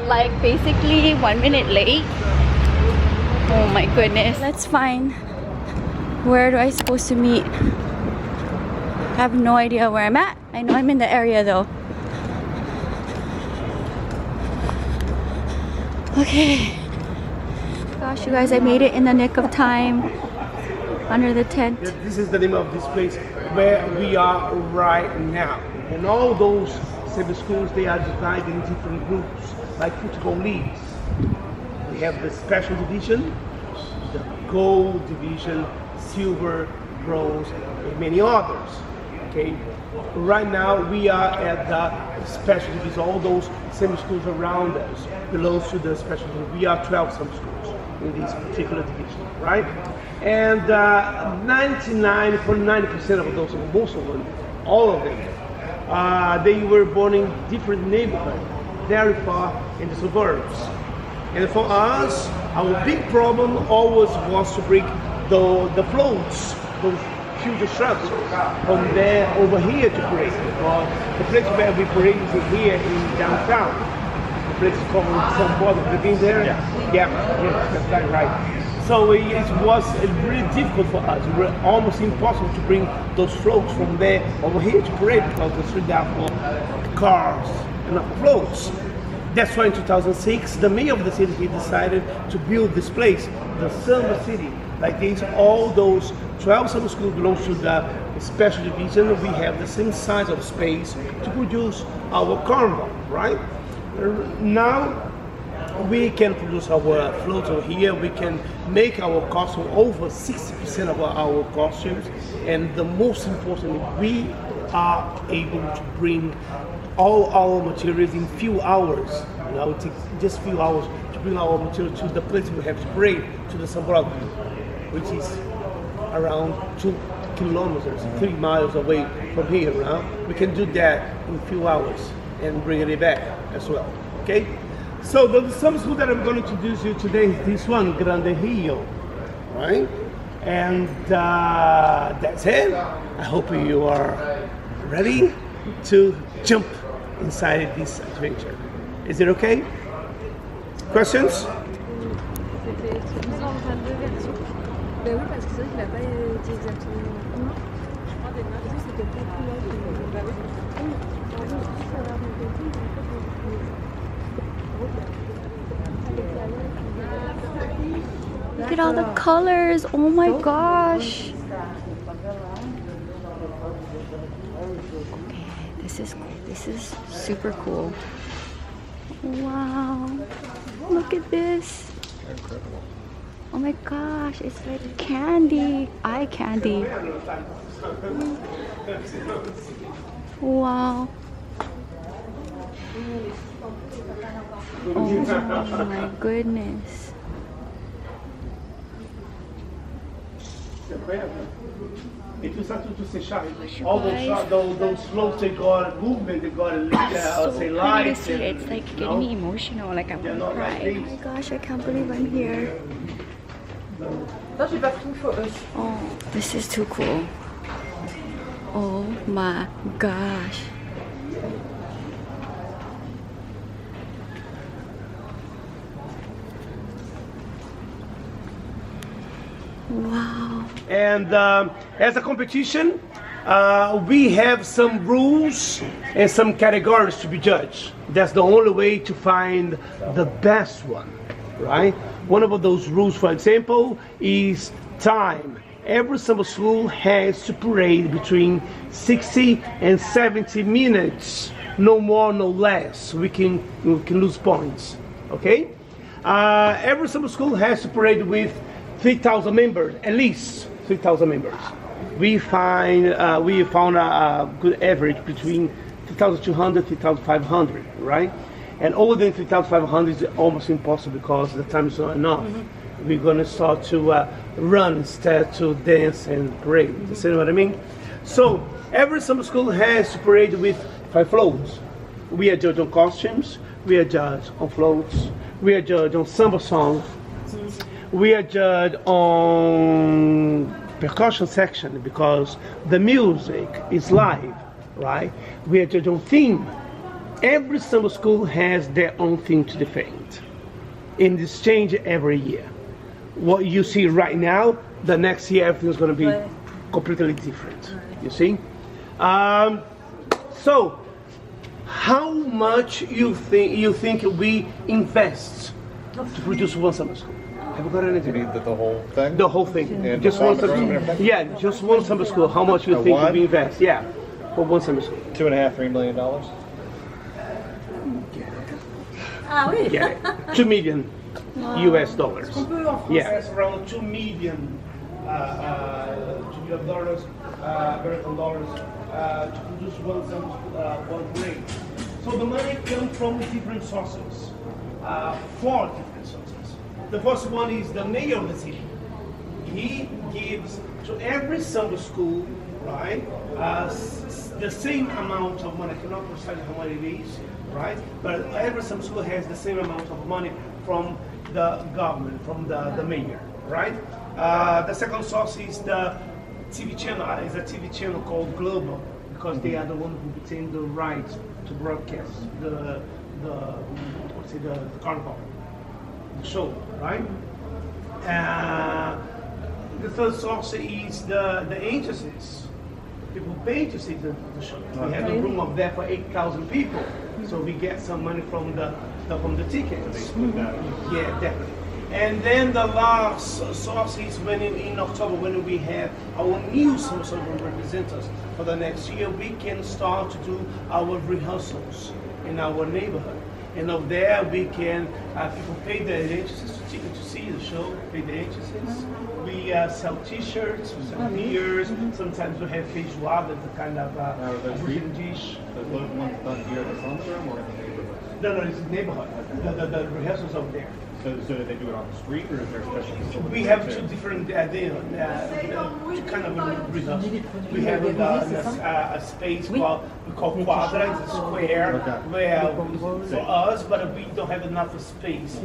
like basically 1 minute late. Oh my goodness. Let's find where do I supposed to meet. I have no idea where I'm at. I know I'm in the area though. Okay. Gosh, you guys, I made it in the nick of time. Under the tent. This is the name of this place where we are right now. And all those same schools, they are divided in different groups, like football leagues. We have the special division, the gold division, silver, bronze, and many others. Okay. Right now we are at the special division. All those same schools around us belongs to the special division. We are 12 some schools in this particular division, right? And 99.9% of those, most of them, all of them, they were born in different neighborhoods, very far in the suburbs. And for us, our big problem always was to bring the floats, those huge trucks, from there over here to parade. Because the place where we parade is here in downtown. The place is called São Paulo. Have you been there? Yeah, that's right. So it was really difficult for us. It was almost impossible to bring those floats from there over here to parade because the street there for cars and not floats. That's why in 2006, the mayor of the city, he decided to build this place, the Summer City. Like this, all those 12 summer schools belong to the special division. We have the same size of space to produce our carnival, right? Now, we can produce our floats over here. We can make our costume over 60% of our costumes, and the most important, we are able to bring all our materials in few hours. You know, it takes just few hours to bring our material to the place we have to parade, to the São Paulo, which is around 2 kilometers, 3 miles away from here. Now we can do that in a few hours and bring it back as well. Okay. So the summer school that I'm going to introduce you today is this one, Grande Rio, right? And that's it. I hope you are ready to jump inside this adventure. Is it okay? Questions? Look at all the colors. Oh my gosh. Okay, this is cool. This is super cool. Wow. Look at this. Oh my gosh, it's like candy. Eye candy. Wow. Oh my goodness. If you start to all those floats, they got movement, they got say lights. It's like getting me emotional, like I want to cry. Oh my gosh, I can't believe I'm here. Oh, this is too cool. Oh my gosh. Wow. And as a competition, we have some rules and some categories to be judged. That's the only way to find the best one, right? One of those rules, for example, is time. Every summer school has to parade between 60 and 70 minutes, no more, no less. We can lose points, okay? Every summer school has to parade with 3,000 members, at least 3,000 members. We found a good average between 3,200, 3,500, right? And over than 3,500 is almost impossible because the time is not enough. We're gonna start to run instead to dance and parade. You see what I mean? So every summer school has to parade with 5 floats. We are judged on costumes. We are judged on floats. We are judged on samba songs. We are judged on percussion section because the music is live, right? We are judged on theme. every summer school has their own thing to defend. And this change every year. What you see right now, the next year everything's going to be completely different. You see? So, how much you think we invest to produce one summer school? Have you got anything? You mean the whole thing? The whole thing. And Just the one farm summer room and school. everything? Yeah, just one summer school. How much you think one? we invest? Yeah, for one summer school. $2.5, $3 million. Yeah, 2 million US dollars. Yeah, That's around 2 million dollars, American dollars, to produce one grade. So the money comes from different sources, 4 different sources. The first one is the mayor of the city. He gives to every summer school, right, the same amount of money. I cannot precisely how much it is, right? But every summer school has the same amount of money from the government, from the mayor, right? The second source is the TV channel. Is a TV channel called Global, because they are the one who obtain the right to broadcast the carnival, the show, right? The third source is the agencies. People pay to see the show. We have a room up there for 8,000 people, so we get some money from the tickets. Yeah, definitely. And then the last source is when in October, when we have our new summer representatives for the next year, we can start to do our rehearsals in our neighborhood. And up there we can, people pay the agencies to see the show, pay the agencies. We sell t-shirts, we sell beers, sometimes we have feijoada, the kind of Brazilian dish. The ones done here at the front room or in the neighborhood? No, it's the neighborhood. The rehearsals up there. So do they do it on the street or is there a special facility? We have 2 different two kind of results. We have a space we call quadra, it's a square, where for us, but we don't have enough space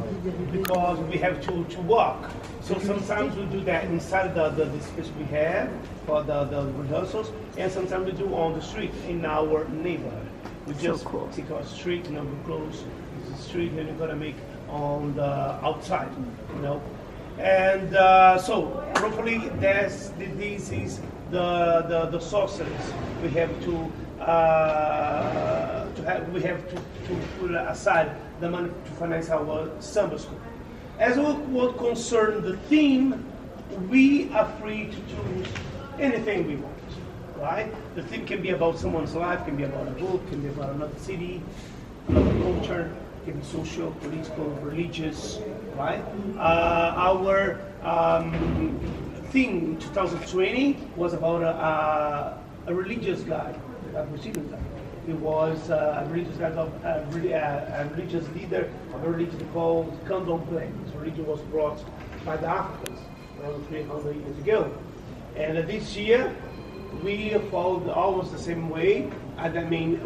because we have to walk. So sometimes we do that inside the space we have for the rehearsals, and sometimes we do on the street in our neighborhood. We just take our street, we close the street, and we're gonna make on the outside, and so roughly this is the sources we have to put aside the money to finance our summer school. As what concern the theme, we are free to choose anything we want, right? The theme can be about someone's life, can be about a book, can be about another city, another culture. Can be social, political, religious, right? Our theme in 2020 was about a religious guy, a Brazilian guy. He was a religious guy, a religious leader of a religion called Candomblé. This religion was brought by the Africans around 300 years ago. And this year, we followed almost the same way. And I mean,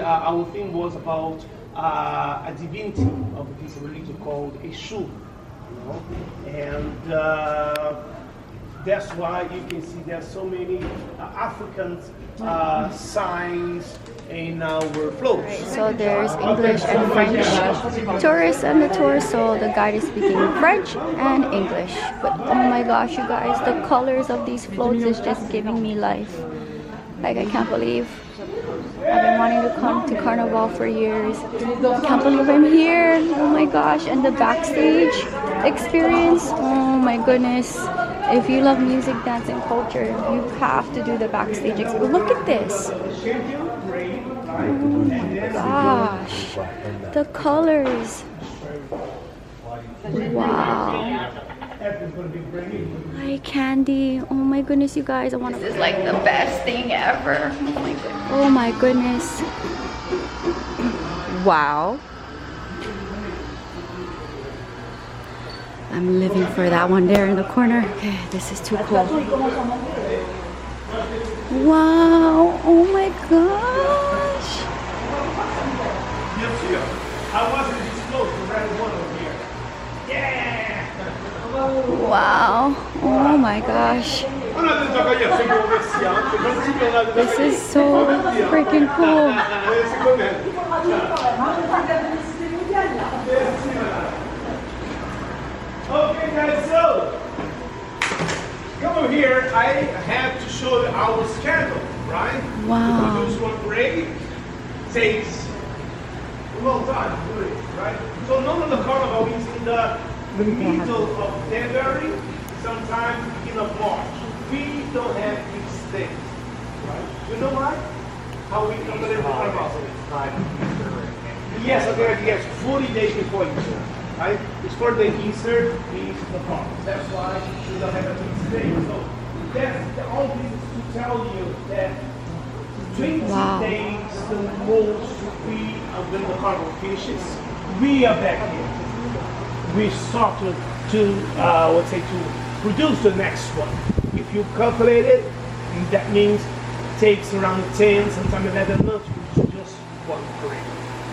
our theme was about a divinity of this religion called Eshu, and that's why you can see there's so many African signs in our floats. Right, so there's English and French tourists on the tour, so the guide is speaking French and English. But oh my gosh, you guys, the colors of these floats is just giving me life. Like, I can't believe I've been wanting to come to Carnival for years. I can't believe I'm here. Oh my gosh. And the backstage experience. Oh my goodness. If you love music, dance, and culture, you have to do the backstage experience. Look at this. Oh my gosh. The colors. Wow. Hi, candy. Oh my goodness, you guys. I want to. This is like the best thing ever. Oh my goodness. Wow. I'm living for that one there in the corner. Okay, this is too cool. Wow. Oh my gosh. I wasn't disclosed to run one over here. Yeah! Wow. Oh my gosh. This is so freaking cool. Okay guys, so come over here. I have to show you our schedule, right? Wow. This one break takes a long time to do it, right? So none of the carnival is in the middle of February, sometimes beginning of March. We don't have fixed dates, right? You know why? How we calculate the carnival? Yes, okay, yes, 40 days before Easter, right? It's for the Easter, is the carnival. That's why we don't have a fixed date. So that's all this is to tell you that 20 days the most we when the carnival finishes, we are back here. We start to produce the next one. If you calculate it, that means it takes around 10, sometimes 11 months to produce just one parade,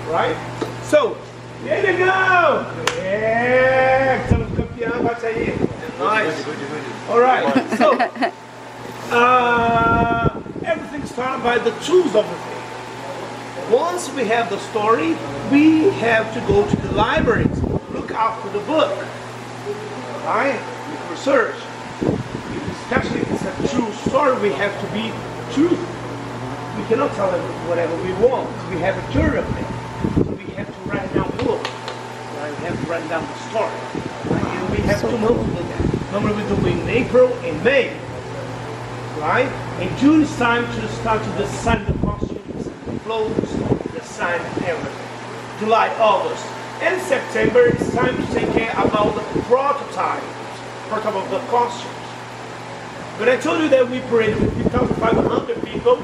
right? So, here we go! Yeah! Estamos campeão, bate aí. Nice. All right, so, everything starts by the tools of the thing. Once we have the story, we have to go to the library to look after the book, right? Research. Especially if it's a true story, we have to be truthful. We cannot tell them whatever we want. We have a jury of it. So we have to write down the book. Right? We have to write down the story. Right? And we have 2 months to do that. Normally we do it in April and May. Right? In June is time to start to design the costumes, clothes, design everything. July, August. And September is time to take care about the prototype of the costumes. But I told you that we paraded with 3,500 people,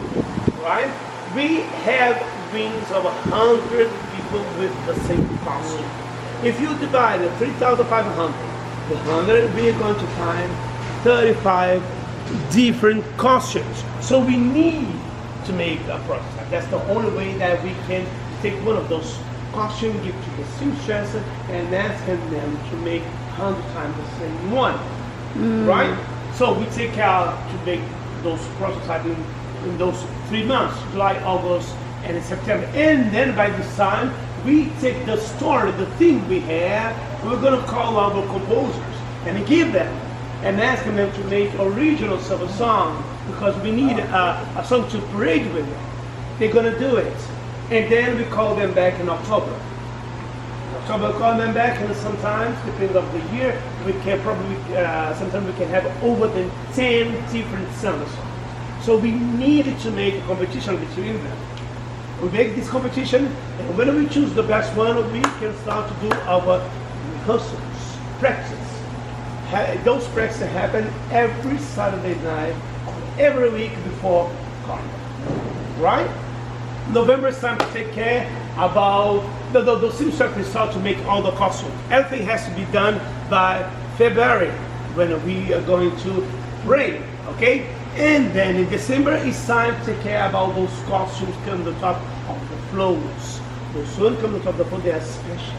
right? We have rings of 100 people with the same costume. If you divide the 3,500 with 100, we are going to find 35 different costumes. So we need to make a prototype. That's the only way that we can take one of those costumes, give to the seamstress, and ask them to make 100 times the same one, right? So we take care to make those prototypes in those 3 months, July, August, and in September. And then by this time, we take the story, the theme we have, we're going to call our composers and give them and ask them to make originals of a song, because we need a song to parade with them. They're going to do it. And then we call them back in October. October, call them back, and sometimes, depending on the year, we can probably, sometimes we can have over than 10 different summer songs. So we needed to make a competition between them. We make this competition, and when we choose the best one, we can start to do our rehearsals, practice. Those practices happen every Saturday night, every week before Carnival, right? November is time to take care about the seamstress start to make all the costumes. Everything has to be done by February when we are going to parade, okay? And then in December it's time to take care about those costumes come to the top of the floats. Those one come to the top of the float, they are special.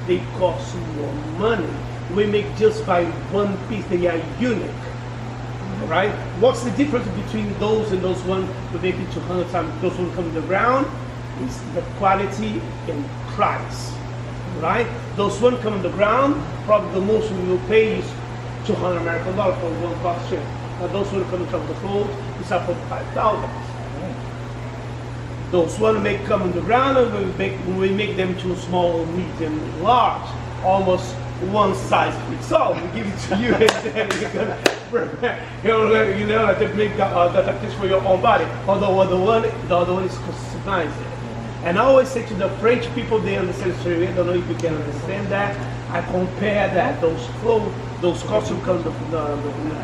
They cost more money. We make just by one piece, they are unique. Right? What's the difference between those and those ones we make it 200 times? Those ones come to the ground, is the quality and price. Right? Those ones come on the ground, probably the most we will pay is $200 American for one costume. Now those ones come on top of the float, it's up to $5,000. Those ones may come on the ground, and we make them too small, medium, large, almost one size fits all. We give it to you, and then you're gonna to make the adaptation for your own body. Although the other one is customized. And I always say to the French people, they understand the story. I don't know if you can understand that. I compare that those costumes come from the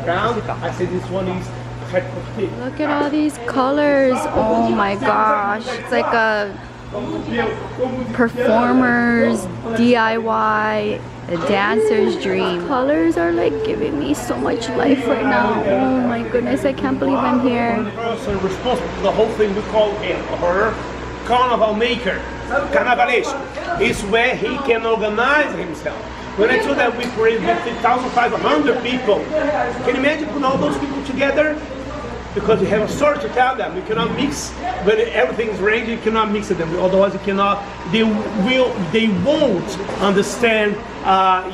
ground. I say this one is. Look at all these colors. Oh my gosh. It's like a performer's DIY, a dancer's dream. Colors are like giving me so much life right now. Oh my goodness, I can't believe I'm here. The person responsible for the whole thing, we call him or her carnival maker. Carnavalesco is where he can organize himself. When I told that we parade with 3,500 people, can you imagine putting all those people come together because you have a story to tell them. You cannot mix when everything's arranged. You cannot mix them. Otherwise, you cannot. They won't understand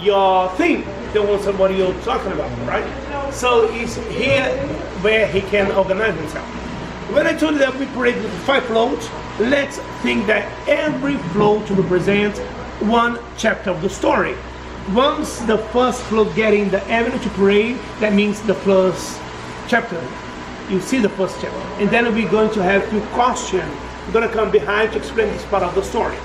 your thing. They won't understand what you're talking about, right? So it's here where he can organize himself. When I told you that we parade with 5 floats, let's think that every float represents one chapter of the story. Once the first float getting the avenue to parade, that means the first chapter. You see the first chapter. And then we're going to have few costumes. We're going to come behind to explain this part of the story.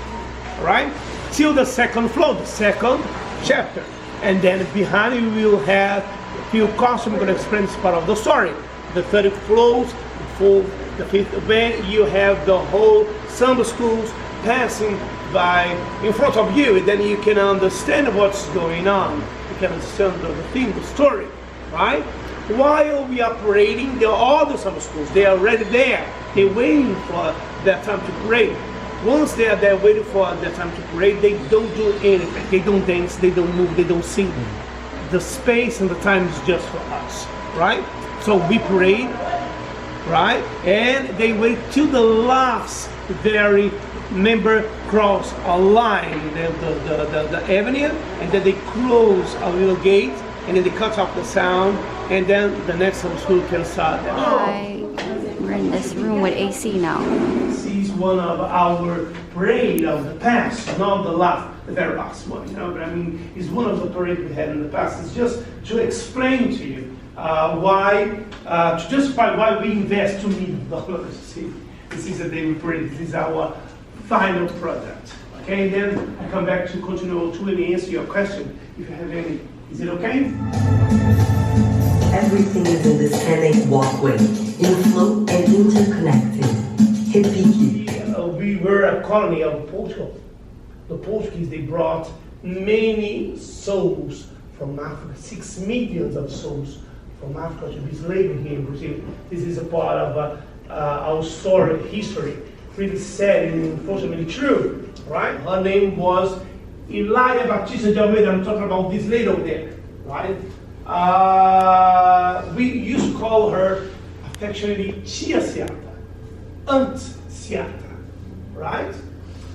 All right? Till the second float, the second chapter. And then behind you will have a few costumes. We're going to explain this part of the story. The third float, the fifth event, you have the whole summer schools passing by in front of you, and then you can understand what's going on. You can understand the theme, the story, right? While we are parading, there are all the summer schools. They are already there. They're waiting for their time to parade. Once they are there waiting for their time to parade, they don't do anything. They don't dance, they don't move, they don't sing. The space and the time is just for us, right? So we parade, right? And they wait till the last very member cross a line, the avenue, and then they close a little gate, and then they cut off the sound, and then the next school can start. Hi, we're in this room with AC now. This is one of our parade of the past, not the very last one, you know, but I mean, it's one of the parades we had in the past. It's just to explain to you to justify why we invest $2 million. See, this is a day we parade. This is our final product. Okay, then I come back to continue to answer your question if you have any. Is it okay? Everything is in this 10-8 walkway, in flow and interconnected. Hipiki. We were a colony of Portugal. The Portuguese, they brought many souls from Africa, 6 million of souls from Africa to be slaves here in Brazil. This is a part of our story, history. Really sad and unfortunately true, right? Her name was Elia Batista de Almeida. I'm talking about this lady over there, right? We used to call her affectionately Tia Seata, Aunt Seata, right?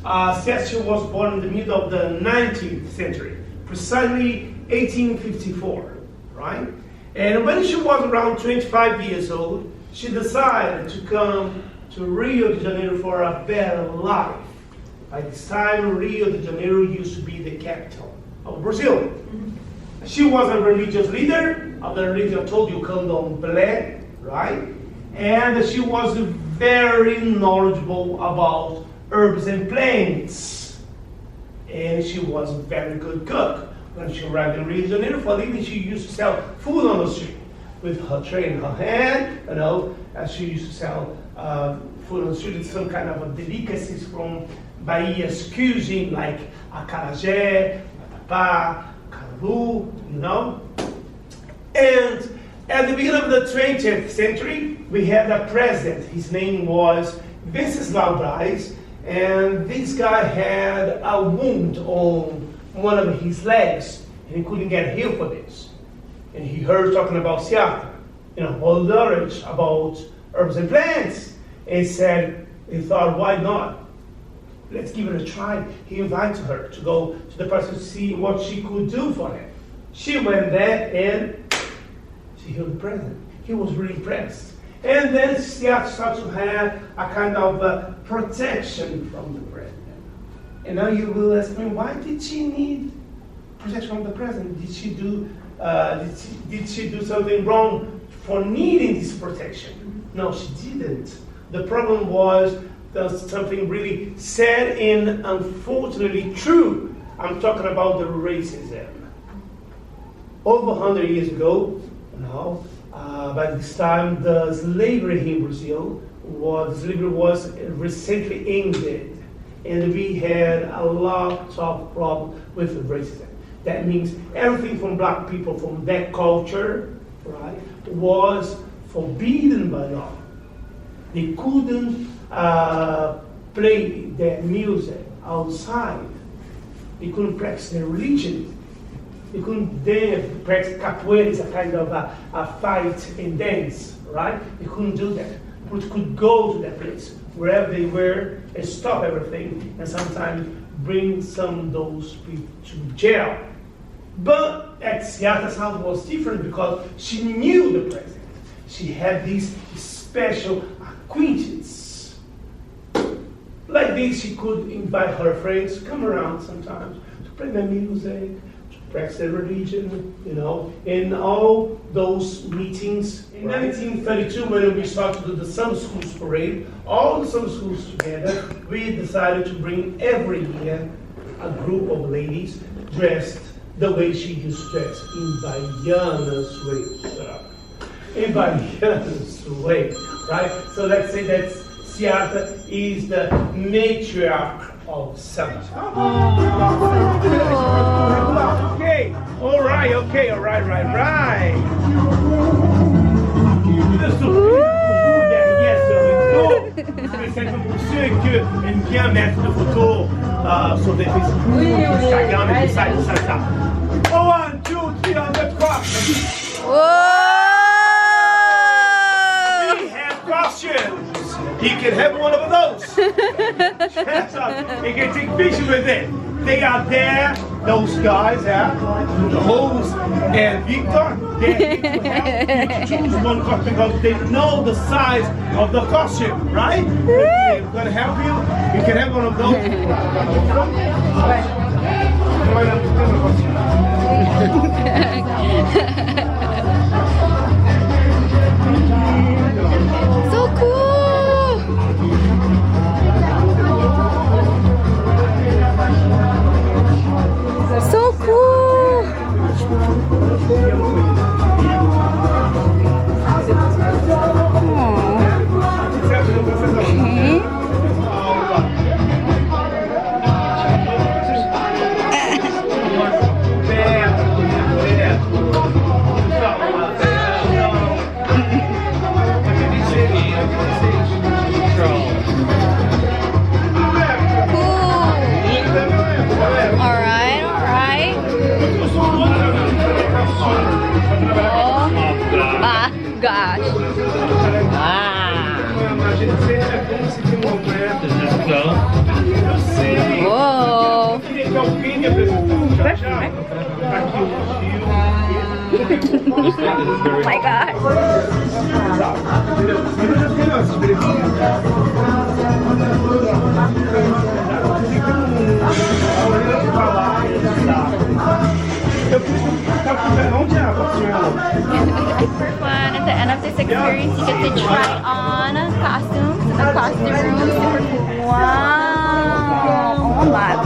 Seata was born in the middle of the 19th century, precisely 1854, right? And when she was around 25 years old, she decided to come to Rio de Janeiro for a better life. By this time, Rio de Janeiro used to be the capital of Brazil. She was a religious leader of the religion I told you, Candomblé, right? And she was very knowledgeable about herbs and plants. And she was a very good cook. When she arrived in Rio de Janeiro for a living, she used to sell food on the street with her tray in her hand, you know, as she used to sell food on the street, some kind of delicacies from Bahia's cuisine, like acarajé, vatapá, caruru, you know. And at the beginning of the 20th century, we had a president. His name was Venceslau Braz, and this guy had a wound on one of his legs, and he couldn't get healed for this. And he heard talking about Seata, you know, all the knowledge about herbs and plants. And he thought, why not? Let's give it a try. He invited her to go to the person to see what she could do for him. She went there and she healed the president. He was really impressed. And then Seata started to have a kind of protection from the president. And now you will ask me, why did she need protection from the president? Did she do something wrong for needing this protection? No, she didn't. The problem was there's something really sad and unfortunately true. I'm talking about the racism. Over 100 years ago, now, by this time, the slavery in Brazil was recently ended, and we had a lot of problems with racism. That means everything from black people from that culture, right, was forbidden by law. They couldn't play their music outside. They couldn't practice their religion. You couldn't practice capoeira is a kind of a fight and dance, right? You couldn't do that. But you could go to that place, wherever they were, and stop everything, and sometimes bring some of those people to jail. But at Seattle's house was different because she knew the president. She had these special acquaintances. Like this, she could invite her friends to come around sometimes to play the music, to practice their religion, you know, in all those meetings. In 1932, when we started to do the Summer Schools Parade, all the summer schools together, we decided to bring every year a group of ladies dressed the way she used to dress, in Baiana's way. In Baiana's way, right? So let's say that Seattle is the matriarch of summer. Okay, all right. C'est comme pour ceux qui aiment bien mettre des photos sur des Facebook, Instagram et tout ça. Oh, 1, 2, 3, on the cross. Whoa! We have costumes. He can have one of those. He can take pictures with it. They are there, those guys, the host and Victor, they will choose one costume because they know the size of the costume, right? They're going to help you. You can have one of those. So cool! So cool! Gosh. Whoa. Oh my God. For fun, at the end of this experience, you get to try on costumes in the costume room. Super cool. Wow. Oh my God.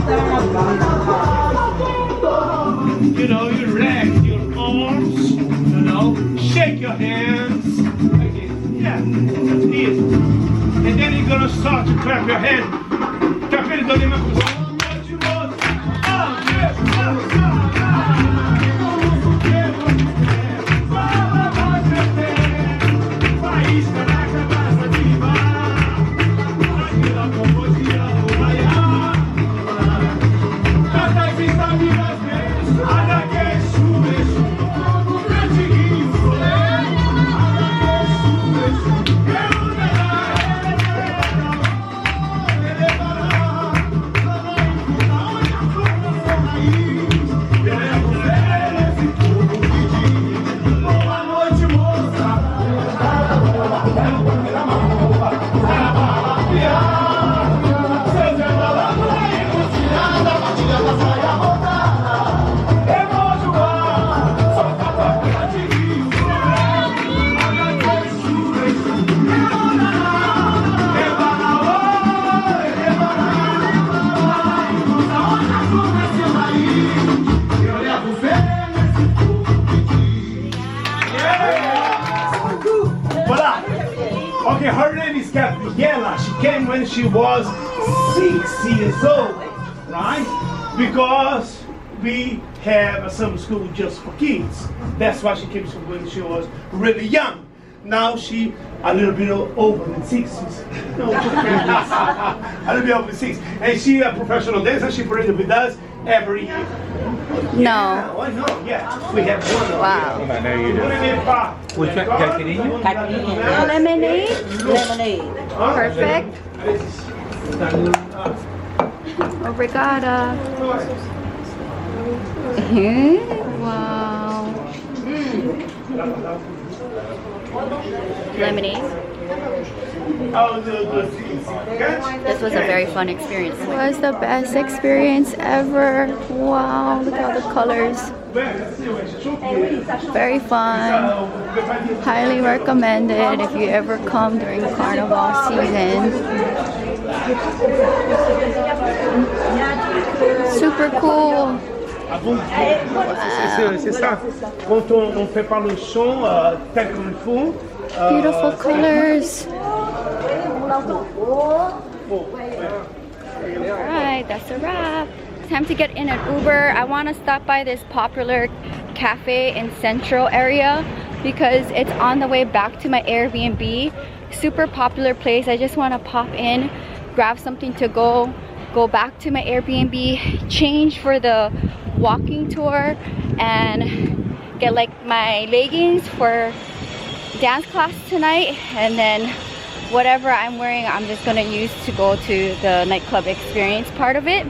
You know, you relax your arms, you know, shake your hands. Okay. Yeah, that's it. And then you're gonna start to clap your hands. Clap it, don't even go. Okay, her name is Gabriela. She came when she was 6 years old, right? Because we have a summer school just for kids. That's why she came when she was really young. Now she a little bit over the 60s. No, a little bit over the 60s. And she a professional dancer. She paraded with us every year. No. Why not? Yeah, we have one. Wow. I know you do. Which one? Lemonade? Lemonade. Perfect. Obrigada. Wow. Lemonade. This was a very fun experience. It was the best experience ever. Wow, look at all the colors. Very fun. Highly recommended if you ever come during Carnival season. Super cool. C'est ça. Quand on prépare le son tel qu'il faut. Beautiful colors. Alright, that's a wrap. Time to get in an Uber. I want to stop by this popular cafe in Central area because it's on the way back to my Airbnb. Super popular place. I just want to pop in, grab something to go back to my Airbnb, change for the walking tour, and get like my leggings for dance class tonight, and then whatever I'm wearing I'm just gonna use to go to the nightclub experience part of it.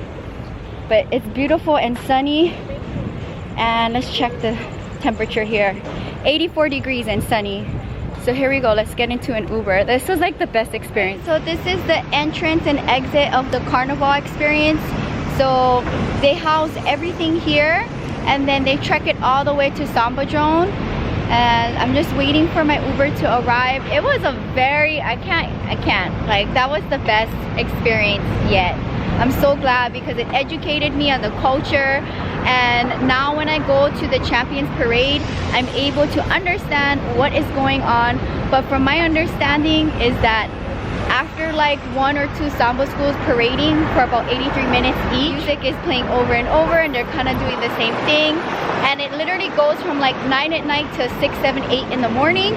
But it's beautiful and sunny, and let's check the temperature here. 84 degrees and sunny. So here we go, let's get into an Uber. This was like the best experience. So this is the entrance and exit of the Carnival experience. So they house everything here, and then they trek it all the way to Samba Drone. And I'm just waiting for my Uber to arrive. It was a very, I can't, like that was the best experience yet. I'm so glad because it educated me on the culture, and now when I go to the Champions Parade, I'm able to understand what is going on. But from my understanding is that after like 1 or 2 samba schools parading for about 83 minutes each, music is playing over and over, and they're kind of doing the same thing. And it literally goes from like 9 at night to 6, 7, 8 in the morning.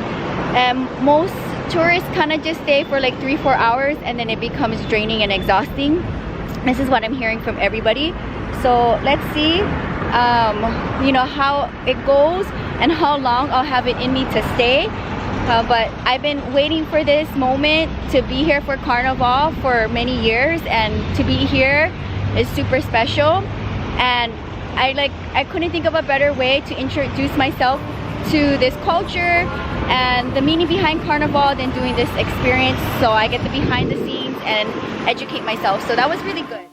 And most tourists kind of just stay for like 3-4 hours, and then it becomes draining and exhausting. This is what I'm hearing from everybody. So let's see you know, how it goes and how long I'll have it in me to stay. But I've been waiting for this moment to be here for Carnival for many years, and to be here is super special. And I couldn't think of a better way to introduce myself to this culture and the meaning behind Carnival than doing this experience. So I get the behind the scenes and educate myself. So that was really good.